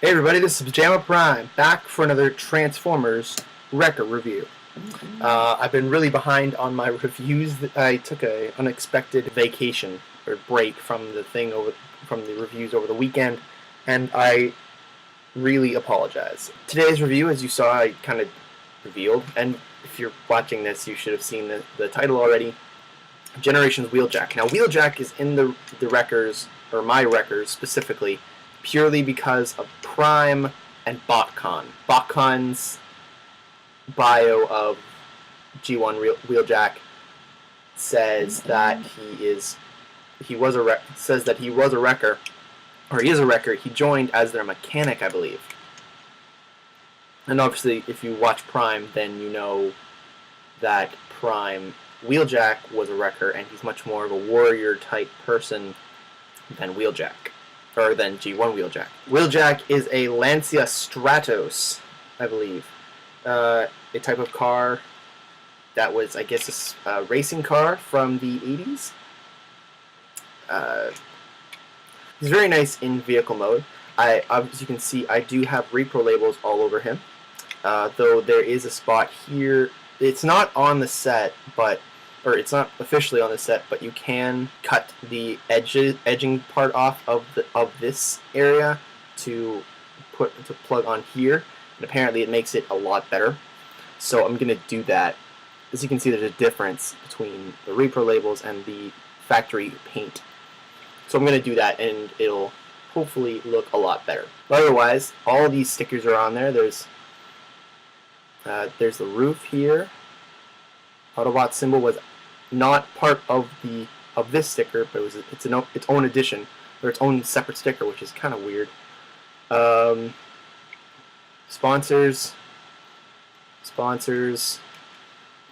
Hey everybody, this is PyjamaPrime, back for another Transformers record review. I've been really behind on my reviews. I took an unexpected vacation or break from from the reviews over the weekend, and I really apologize. Today's review, as you saw, I kind of revealed, and if you're watching this, you should have seen the title already. Generations Wheeljack. Now, Wheeljack is in the wreckers, or my wreckers specifically, purely because of Prime and BotCon. BotCon's bio of G1 Wheeljack says that he was a wrecker, or he is a wrecker. He joined as their mechanic, I believe. And obviously, if you watch Prime, then you know that Wheeljack was a wrecker, and he's much more of a warrior type person than Wheeljack. Or than G1 Wheeljack. Wheeljack is a Lancia Stratos, I believe. A type of car that was, I guess, a racing car from the 80s. He's very nice in vehicle mode. As you can see, I do have repro labels all over him. Though there is a spot here. It's not on the set, or it's not officially on the set, but you can cut the edging part off of this area to plug on here, and apparently it makes it a lot better. So I'm gonna do that. As you can see, there's a difference between the repro labels and the factory paint. So I'm gonna do that, and it'll hopefully look a lot better. But otherwise, all of these stickers are on there. There's the roof here. Autobot symbol was not part of this sticker, but it's its own addition, or its own separate sticker, which is kind of weird. Sponsors,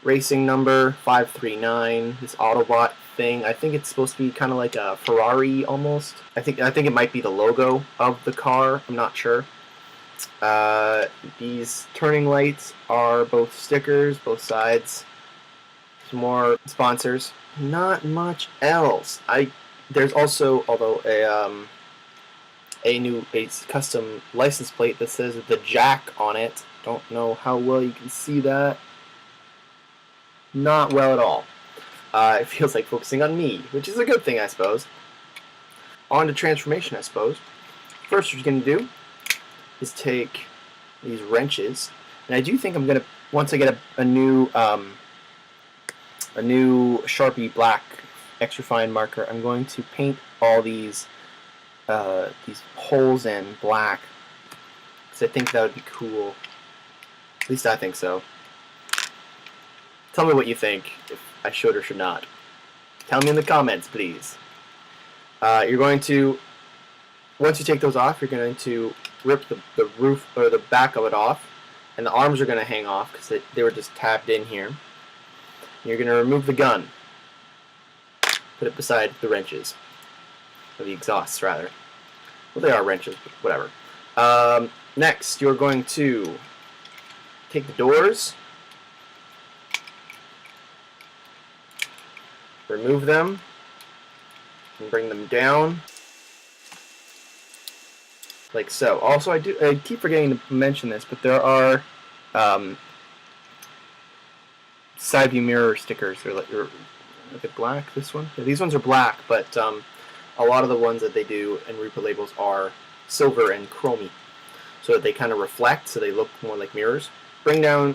racing number 539. This Autobot thing, I think it's supposed to be kind of like a Ferrari almost. I think it might be the logo of the car. I'm not sure. These turning lights are both stickers, both sides. Some more sponsors. Not much else. There's also, although, a custom license plate that says the Jack on it. Don't know how well you can see that. Not well at all. It feels like focusing on me, which is a good thing, I suppose. On to transformation, I suppose. First, what you're going to do is take these wrenches, and I do think I'm going to, once I get a new Sharpie black extra fine marker, I'm going to paint all these holes in black, because I think that would be cool. At least I think so. Tell me what you think, if I should or should not. Tell me in the comments, please. You're going to, once you take those off, you're going to rip the roof, or the back of it off, and the arms are going to hang off because they were just tabbed in here. You're going to remove the gun. Put it beside the wrenches. Or the exhausts, rather. Well, they are wrenches, but whatever. Next, you're going to take the doors, remove them, and bring them down, like so. Also, I keep forgetting to mention this, but there are side view mirror stickers. Are they black? This one? Yeah, these ones are black, but a lot of the ones that they do in repro labels are silver and chromey, so that they kind of reflect, so they look more like mirrors. Bring those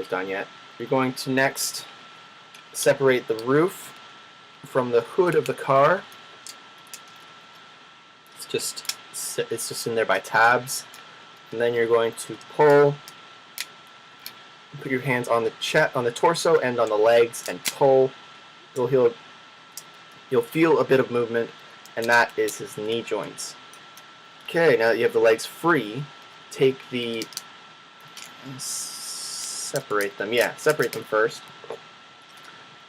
down yet. You're going to next separate the roof from the hood of the car. It's just in there by tabs, and then you're going to pull. Put your hands on the torso and on the legs, and pull. You'll feel a bit of movement, and that is his knee joints. Okay, now that you have the legs free, separate them. Yeah, separate them first,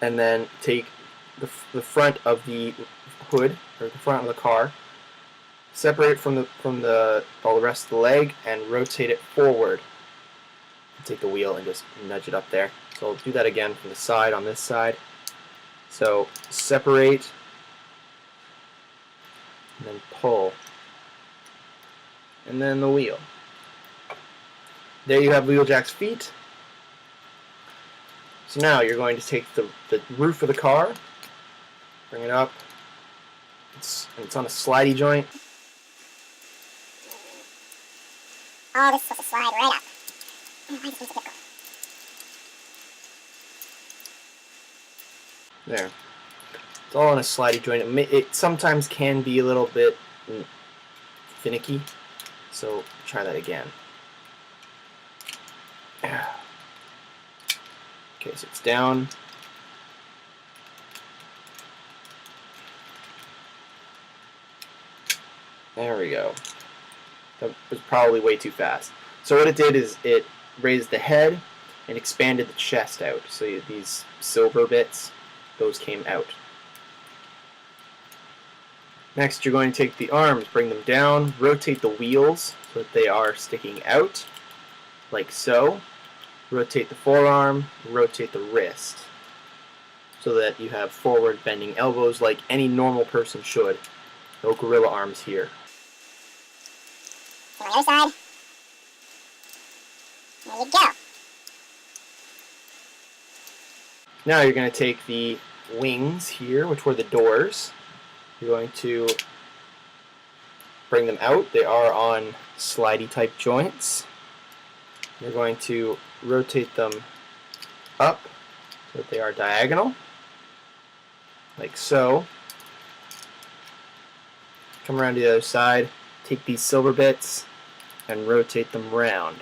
and then take the front of the hood, or the front of the car. Separate it from all the rest of the leg, and rotate it forward. Take the wheel and just nudge it up there. So I'll do that again from the side on this side. So separate, and then pull. and then the wheel. There you have Wheeljack's feet. So now you're going to take the roof of the car, bring it up. It's on a slidey joint. Oh, this is supposed to slide right up. Why is this so difficult? There. It's all on a slidey joint. It sometimes can be a little bit finicky, so try that again. Okay, so it's down. There we go. That was probably way too fast. So what it did is it raised the head and expanded the chest out. So these silver bits, those came out. Next, you're going to take the arms, bring them down, rotate the wheels so that they are sticking out, like so. Rotate the forearm, rotate the wrist, so that you have forward bending elbows like any normal person should. No gorilla arms here. On the other side. There you go. Now you're going to take the wings here, which were the doors. You're going to bring them out. They are on slidey type joints. You're going to rotate them up so that they are diagonal, like so. Come around to the other side, take these silver bits and rotate them round.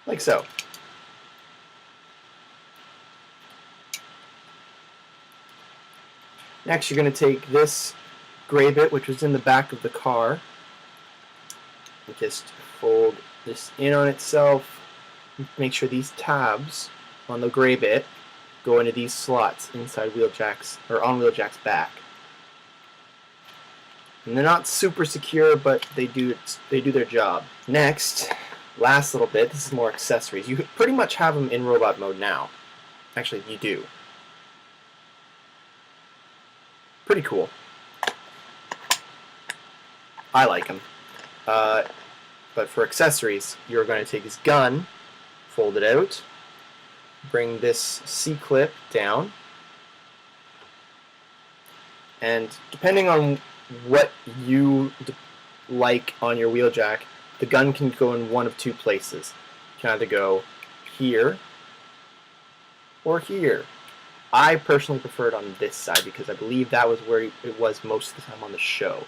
Like so. Next you're going to take this gray bit, which was in the back of the car, and just fold this in on itself. Make sure these tabs on the gray bit go into these slots inside Wheeljack's, or on Wheeljack's back. And they're not super secure, but they do their job. Next, last little bit, this is more accessories. You pretty much have them in robot mode now. Actually, you do. Pretty cool. I like him. But for accessories, you're going to take his gun, fold it out, bring this C-clip down, and depending on what you like on your Wheeljack, the gun can go in one of two places. It can either go here or here. I personally prefer it on this side because I believe that was where it was most of the time on the show.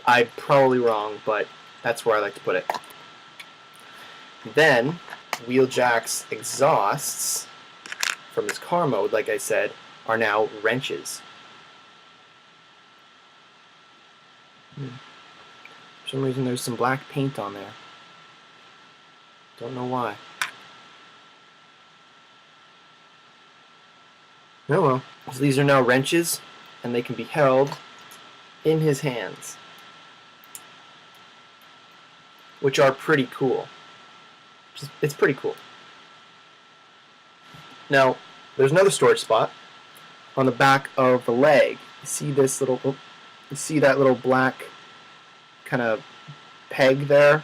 I'm probably wrong, but that's where I like to put it. Then, Wheeljack's exhausts from his car mode, like I said, are now wrenches. For some reason there's some black paint on there. Don't know why. Oh well. So these are now wrenches, and they can be held in his hands, which are pretty cool. It's pretty cool. Now, there's another storage spot on the back of the leg. You see this little, you see that little black kind of peg there?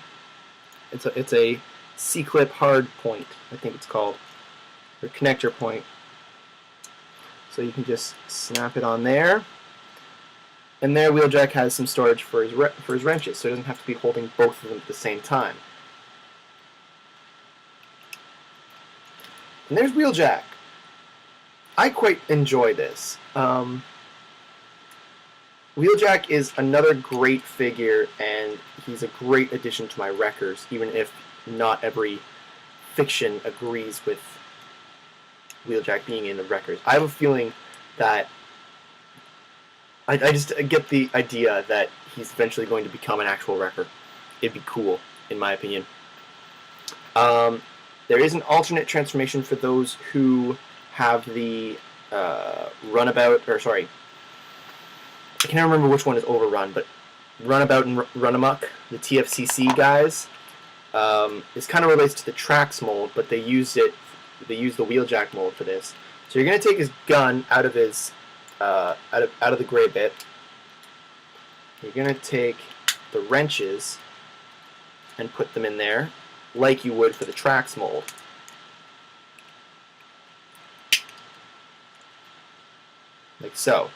It's a C-clip hard point, I think it's called, or connector point. So you can just snap it on there. And there Wheeljack has some storage for his wrenches, so he doesn't have to be holding both of them at the same time. And there's Wheeljack. I quite enjoy this. Wheeljack is another great figure, and he's a great addition to my wreckers, even if not every fiction agrees with Wheeljack being in the wreckers. I have a feeling that I just get the idea that he's eventually going to become an actual wrecker. It'd be cool, in my opinion. There is an alternate transformation for those who have the runabout, or sorry, I can't remember which one is overrun, but runabout and runamuck, the TFCC guys, this kind of relates to the Trax mold, but they use the Wheeljack mold for this. So you're going to take his gun out of his out of the gray bit. You're going to take the wrenches and put them in there like you would for the tracks mold. Like so.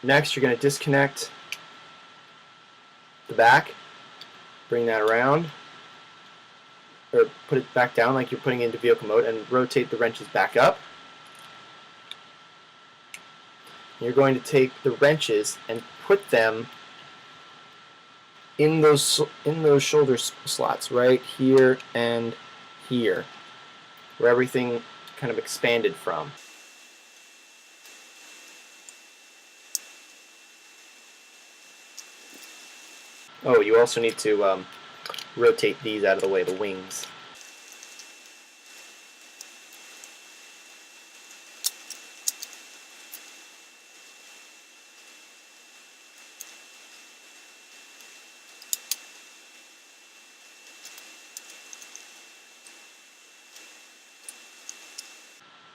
Next, you're going to disconnect the back, bring that around, or put it back down like you're putting it into vehicle mode, and rotate the wrenches back up. You're going to take the wrenches and put them in those shoulder slots right here and here, where everything kind of expanded from. Oh, you also need to rotate these out of the way, the wings.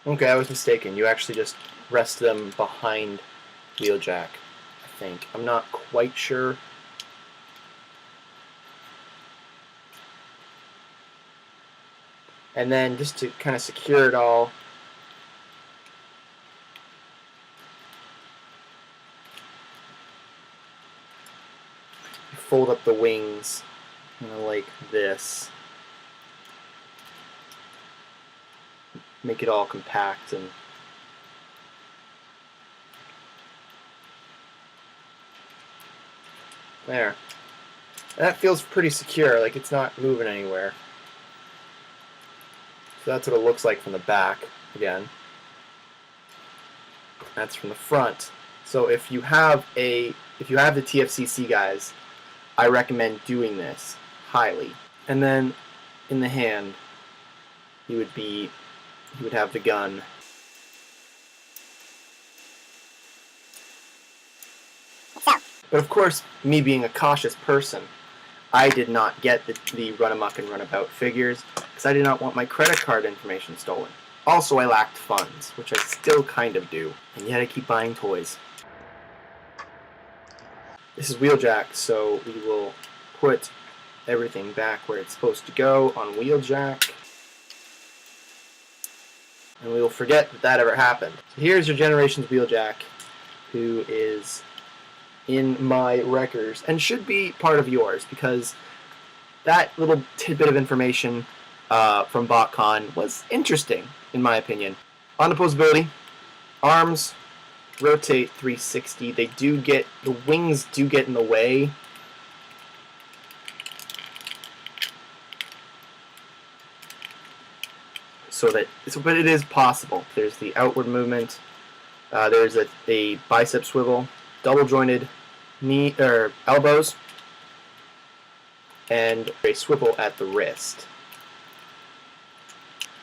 Okay, I was mistaken. You actually just rest them behind Wheeljack, I think. I'm not quite sure. And then just to kind of secure it all, you fold up the wings, like this. Make it all compact and there. That feels pretty secure, like it's not moving anywhere. So that's what it looks like from the back again. That's from the front. So if you have the TFCC guys, I recommend doing this highly. And then in the hand, you would have the gun. But of course, me being a cautious person, I did not get the run amok and runabout figures because I did not want my credit card information stolen. Also, I lacked funds, which I still kind of do, and yet I keep buying toys. This is Wheeljack, so we will put everything back where it's supposed to go on Wheeljack. And we will forget that ever happened. So here's your Generations Wheeljack, who is in my wreckers and should be part of yours because that little tidbit of information from BotCon was interesting in my opinion. On opposability, arms rotate 360. The wings do get in the way. But it is possible. There's the outward movement. There's a bicep swivel, double jointed knee or elbows, and a swivel at the wrist.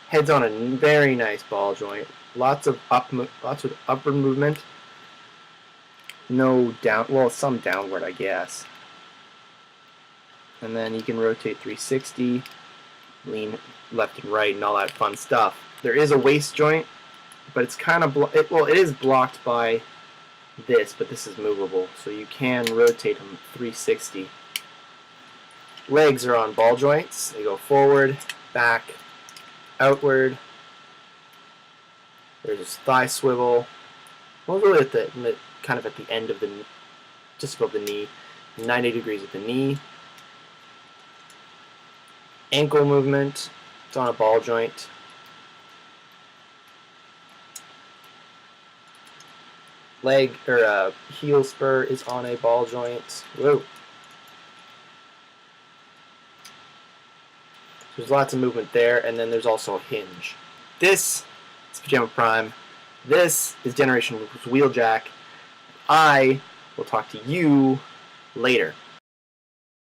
Head's on a very nice ball joint. Lots of upward movement. No down. Well, some downward, I guess. And then you can rotate 360, lean left and right, and all that fun stuff. There is a waist joint, but it's kind of it is blocked by this, but this is movable, so you can rotate them 360. Legs are on ball joints. They go forward, back, outward. There's a thigh swivel. Well, really kind of at the end of the, just above the knee, 90 degrees at the knee. Ankle movement. It's on a ball joint. Leg or heel spur is on a ball joint. Whoa. There's lots of movement there, and then there's also a hinge. This is PyjamaPrime. This is Generation Wheeljack. I will talk to you later.